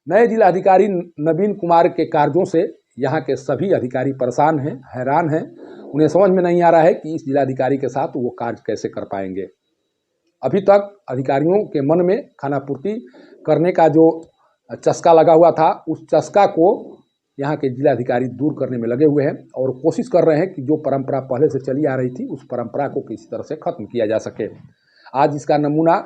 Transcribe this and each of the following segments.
नए जिला अधिकारी नवीन कुमार के कार्यों से यहाँ के सभी अधिकारी परेशान हैं, हैरान हैं। उन्हें समझ में नहीं आ रहा है कि इस जिलाधिकारी के साथ वो कार्य कैसे कर पाएंगे। अभी तक अधिकारियों के मन में खानापूर्ति करने का जो चस्का लगा हुआ था, उस चस्का को यहाँ के जिलाधिकारी दूर करने में लगे हुए हैं और कोशिश कर रहे हैं कि जो परंपरा पहले से चली आ रही थी, उस परंपरा को किसी तरह से खत्म किया जा सके। आज इसका नमूना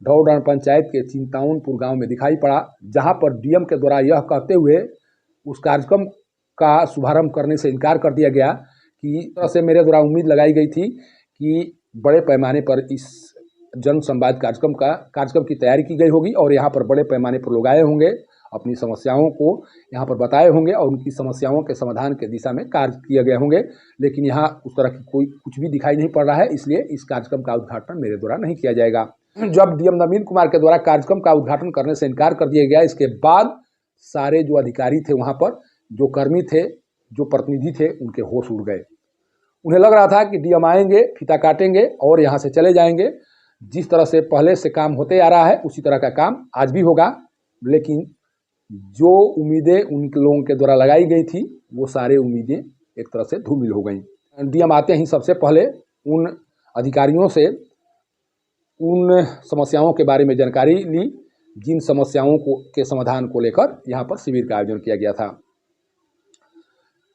ढौडान पंचायत के चिंताउनपुर गांव में दिखाई पड़ा, जहां पर डीएम के द्वारा यह कहते हुए उस कार्यक्रम का शुभारंभ करने से इनकार कर दिया गया कि इस तरह से मेरे द्वारा उम्मीद लगाई गई थी कि बड़े पैमाने पर इस जन संवाद कार्यक्रम की तैयारी की गई होगी और यहाँ पर बड़े पैमाने पर लोग आए होंगे, अपनी समस्याओं को यहाँ पर बताए होंगे और उनकी समस्याओं के समाधान के दिशा में कार्य किए गए होंगे। लेकिन यहाँ उस तरह की कोई कुछ भी दिखाई नहीं पड़ रहा है, इसलिए इस कार्यक्रम का उद्घाटन मेरे द्वारा नहीं किया जाएगा। जब डीएम नवीन कुमार के द्वारा कार्यक्रम का उद्घाटन करने से इनकार कर दिया गया, इसके बाद सारे जो अधिकारी थे वहाँ पर, जो कर्मी थे, जो प्रतिनिधि थे, उनके होश उड़ गए। उन्हें लग रहा था कि डीएम आएंगे, फीता काटेंगे और यहाँ से चले जाएंगे। जिस तरह से पहले से काम होते आ रहा है उसी तरह का काम आज भी होगा, लेकिन जो उम्मीदें उन लोगों के द्वारा लगाई गई थी, वो सारे उम्मीदें एक तरह से धूमिल हो गई। डीएम आते ही सबसे पहले उन अधिकारियों से उन समस्याओं के बारे में जानकारी ली, जिन समस्याओं के समाधान को लेकर यहाँ पर शिविर का आयोजन किया गया था।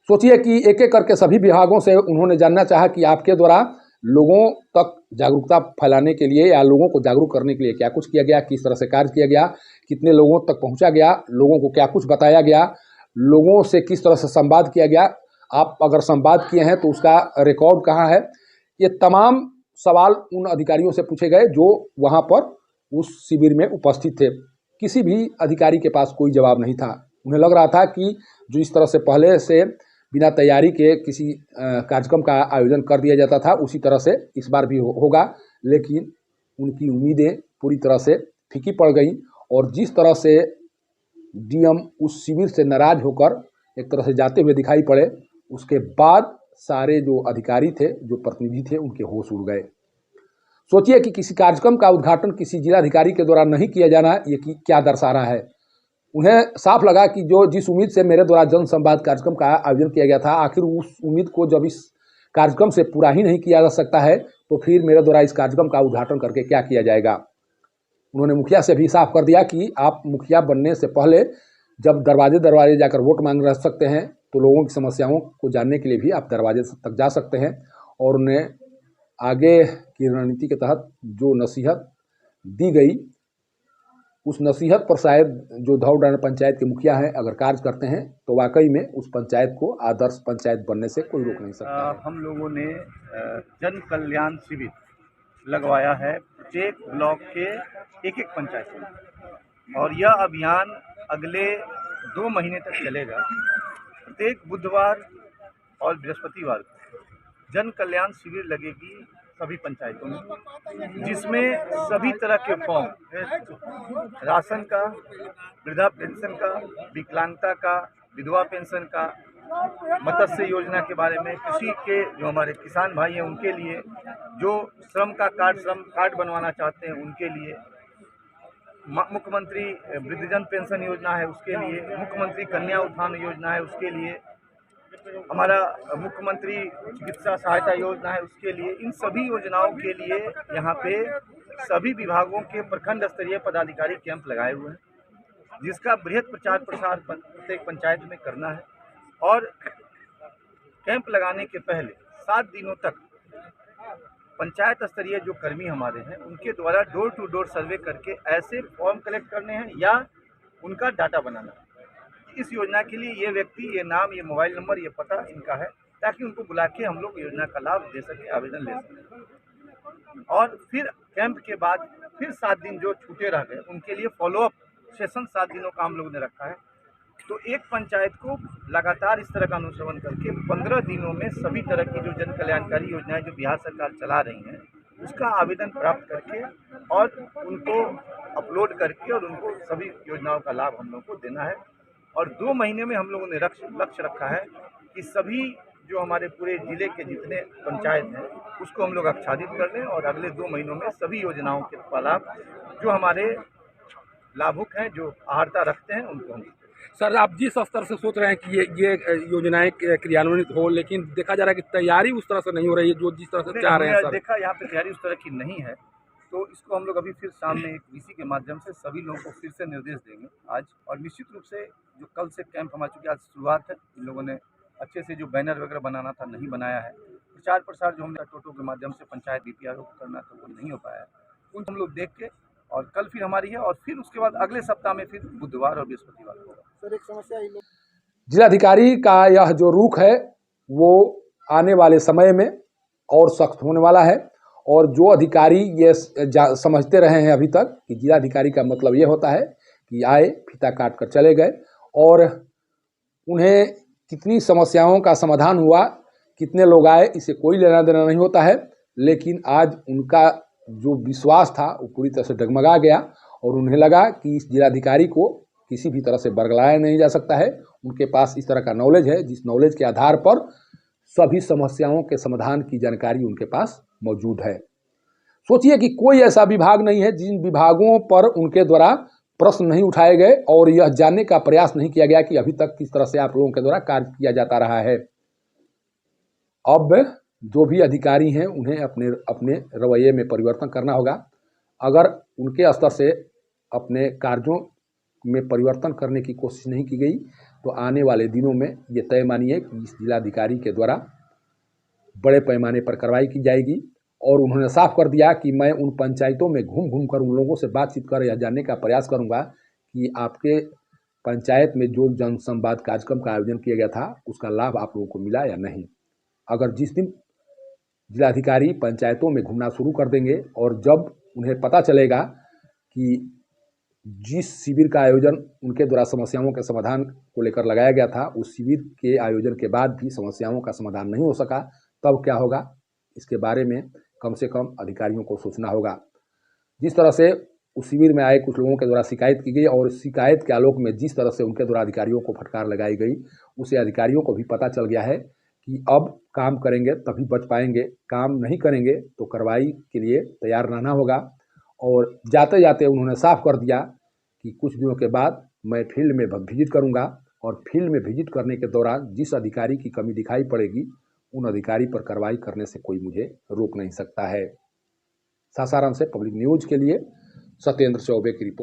सोचिए कि एक एक करके सभी विभागों से उन्होंने जानना चाहा कि आपके द्वारा लोगों तक जागरूकता फैलाने के लिए या लोगों को जागरूक करने के लिए क्या कुछ किया गया, किस तरह से कार्य किया गया, कितने लोगों तक पहुंचा गया, लोगों को क्या कुछ बताया गया, लोगों से किस तरह से संवाद किया गया, आप अगर संवाद किए हैं तो उसका रिकॉर्ड कहाँ है। ये तमाम सवाल उन अधिकारियों से पूछे गए जो वहाँ पर उस शिविर में उपस्थित थे। किसी भी अधिकारी के पास कोई जवाब नहीं था। उन्हें लग रहा था कि जो इस तरह से पहले से बिना तैयारी के किसी कार्यक्रम का आयोजन कर दिया जाता था, उसी तरह से इस बार भी होगा, लेकिन उनकी उम्मीदें पूरी तरह से फीकी पड़ गई और जिस तरह से डीएम उस शिविर से नाराज होकर एक तरह से जाते हुए दिखाई पड़े, उसके बाद सारे जो अधिकारी थे, जो प्रतिनिधि थे, उनके होश उड़ गए। सोचिए कि किसी कार्यक्रम का उद्घाटन किसी जिलाधिकारी के द्वारा नहीं किया जाना, ये क्या दर्शा रहा है। उन्हें साफ लगा कि जो जिस उम्मीद से मेरे द्वारा जन संवाद कार्यक्रम का आयोजन किया गया था, आखिर उस उम्मीद को जब इस कार्यक्रम से पूरा ही नहीं किया जा सकता है, तो फिर मेरे द्वारा इस कार्यक्रम का उद्घाटन करके क्या किया जाएगा। उन्होंने मुखिया से भी साफ कर दिया कि आप मुखिया बनने से पहले जब दरवाजे दरवाजे जाकर वोट मांग रह सकते हैं, तो लोगों की समस्याओं को जानने के लिए भी आप दरवाजे तक जा सकते हैं। और उन्हें आगे की रणनीति के तहत जो नसीहत दी गई, उस नसीहत पर शायद जो ढौडान पंचायत के मुखिया हैं अगर कार्य करते हैं, तो वाकई में उस पंचायत को आदर्श पंचायत बनने से कोई रोक नहीं सकता है। हम लोगों ने जन कल्याण शिविर लगवाया है प्रत्येक ब्लॉक के एक पंचायत में, और यह अभियान अगले 2 महीने तक चलेगा। प्रत्येक बुधवार और बृहस्पतिवार को जन कल्याण शिविर लगेगी सभी पंचायतों में, जिसमें सभी तरह के फॉर्म, राशन का, वृद्धा पेंशन का, विकलांगता का, विधवा पेंशन का, मत्स्य योजना के बारे में, कृषि के जो हमारे किसान भाई हैं उनके लिए, जो श्रम कार्ड बनवाना चाहते हैं उनके लिए, मुख्यमंत्री वृद्धजन पेंशन योजना है उसके लिए, मुख्यमंत्री कन्या उत्थान योजना है उसके लिए, हमारा मुख्यमंत्री चिकित्सा सहायता योजना है उसके लिए, इन सभी योजनाओं के लिए यहाँ पे सभी विभागों के प्रखंड स्तरीय पदाधिकारी कैंप लगाए हुए हैं, जिसका बृहद प्रचार प्रसार प्रत्येक पंचायत में करना है। और कैंप लगाने के पहले 7 दिनों तक पंचायत स्तरीय जो कर्मी हमारे हैं उनके द्वारा डोर टू डोर सर्वे करके ऐसे फॉर्म कलेक्ट करने हैं या उनका डाटा बनाना है। इस योजना के लिए ये व्यक्ति, ये नाम, ये मोबाइल नंबर, ये पता इनका है, ताकि उनको बुला के हम लोग योजना का लाभ दे सके, आवेदन ले सकें। और फिर कैंप के बाद फिर 7 दिन जो छूटे रह गए उनके लिए फॉलोअप सेशन 7 दिनों का हम लोगों ने रखा है। तो एक पंचायत को लगातार इस तरह का अनुश्रवण करके 15 दिनों में सभी तरह की जो जन कल्याणकारी योजनाएं जो बिहार सरकार चला रही हैं उसका आवेदन प्राप्त करके और उनको अपलोड करके और उनको सभी योजनाओं का लाभ हम लोग को देना है। और 2 महीने में हम लोगों ने लक्ष्य रखा है कि सभी जो हमारे पूरे जिले के जितने पंचायत हैं उसको हम लोग आच्छादित कर लें और अगले 2 महीनों में सभी योजनाओं के लाभ जो हमारे लाभुक हैं, जो आहारता रखते हैं, उनको हम। सर, आप जिस स्तर से सोच रहे हैं कि ये योजनाएं क्रियान्वित हो, लेकिन देखा जा रहा है कि तैयारी उस तरह से नहीं हो रही है जो जिस तरह से चाह रहे हैं हमने सर। देखा यहाँ पे तैयारी उस तरह की नहीं है, तो इसको हम लोग अभी फिर सामने एक वीसी के माध्यम से सभी लोगों को फिर से निर्देश देंगे आज। और निश्चित रूप से जो कल से कैंप हमारे, चूँकि आज शुरुआत है, इन लोगों ने अच्छे से जो बैनर वगैरह बनाना था नहीं बनाया है, प्रचार प्रसार जो हमने टोटो के माध्यम से पंचायत बीपीआरओ को करना था वो नहीं हो पाया है, उनको हम लोग देख के, और कल फिर हमारी है, और फिर उसके बाद अगले सप्ताह में फिर बुधवार और बृहस्पतिवार होगा। सर, एक समस्या ये लोग जिलाधिकारी का यह जो रुख है वो आने वाले समय में और सख्त होने वाला है। और जो अधिकारी ये समझते रहे हैं अभी तक कि जिलाधिकारी का मतलब ये होता है कि आए, फीता काट कर चले गए, और उन्हें कितनी समस्याओं का समाधान हुआ, कितने लोग आए, इसे कोई लेना देना नहीं होता है। लेकिन आज उनका जो विश्वास था वो पूरी तरह से डगमगा गया, और उन्हें लगा कि इस जिलाधिकारी को किसी भी तरह से बरगलाया नहीं जा सकता है। उनके पास इस तरह का नॉलेज है जिस नॉलेज के आधार पर सभी समस्याओं के समाधान की जानकारी उनके पास मौजूद है। सोचिए कि कोई ऐसा विभाग नहीं है जिन विभागों पर उनके द्वारा प्रश्न नहीं उठाए गए और यह जानने का प्रयास नहीं किया गया कि अभी तक किस तरह से आप लोगों के द्वारा कार्य किया जाता रहा है। अब जो भी अधिकारी हैं उन्हें अपने अपने रवैये में परिवर्तन करना होगा। अगर उनके स्तर से अपने कार्यों में परिवर्तन करने की कोशिश नहीं की गई तो आने वाले दिनों में ये तय मानिए कि इस जिलाधिकारी के द्वारा बड़े पैमाने पर कार्रवाई की जाएगी। और उन्होंने साफ कर दिया कि मैं उन पंचायतों में घूम घूम कर उन लोगों से बातचीत कर यह जानने का प्रयास करूंगा कि आपके पंचायत में जो जनसंवाद कार्यक्रम का आयोजन किया गया था उसका लाभ आप लोगों को मिला या नहीं। अगर जिस दिन जिलाधिकारी पंचायतों में घूमना शुरू कर देंगे और जब उन्हें पता चलेगा कि जिस शिविर का आयोजन उनके द्वारा समस्याओं के समाधान को लेकर लगाया गया था उस शिविर के आयोजन के बाद भी समस्याओं का समाधान नहीं हो सका, तब क्या होगा, इसके बारे में कम से कम अधिकारियों को सोचना होगा। जिस तरह से उस शिविर में आए कुछ लोगों के द्वारा शिकायत की गई और शिकायत के आलोक में जिस तरह से उनके द्वारा अधिकारियों को फटकार लगाई गई, उसे अधिकारियों को भी पता चल गया है कि अब काम करेंगे तभी बच पाएंगे, काम नहीं करेंगे तो कार्रवाई के लिए तैयार रहना होगा। और जाते जाते उन्होंने साफ कर दिया कि कुछ दिनों के बाद मैं फील्ड में विजिट करूंगा, और फील्ड में विजिट करने के दौरान जिस अधिकारी की कमी दिखाई पड़ेगी उन अधिकारी पर कार्रवाई करने से कोई मुझे रोक नहीं सकता है। सासाराम से पब्लिक न्यूज के लिए सत्येंद्र चौबे की रिपोर्ट।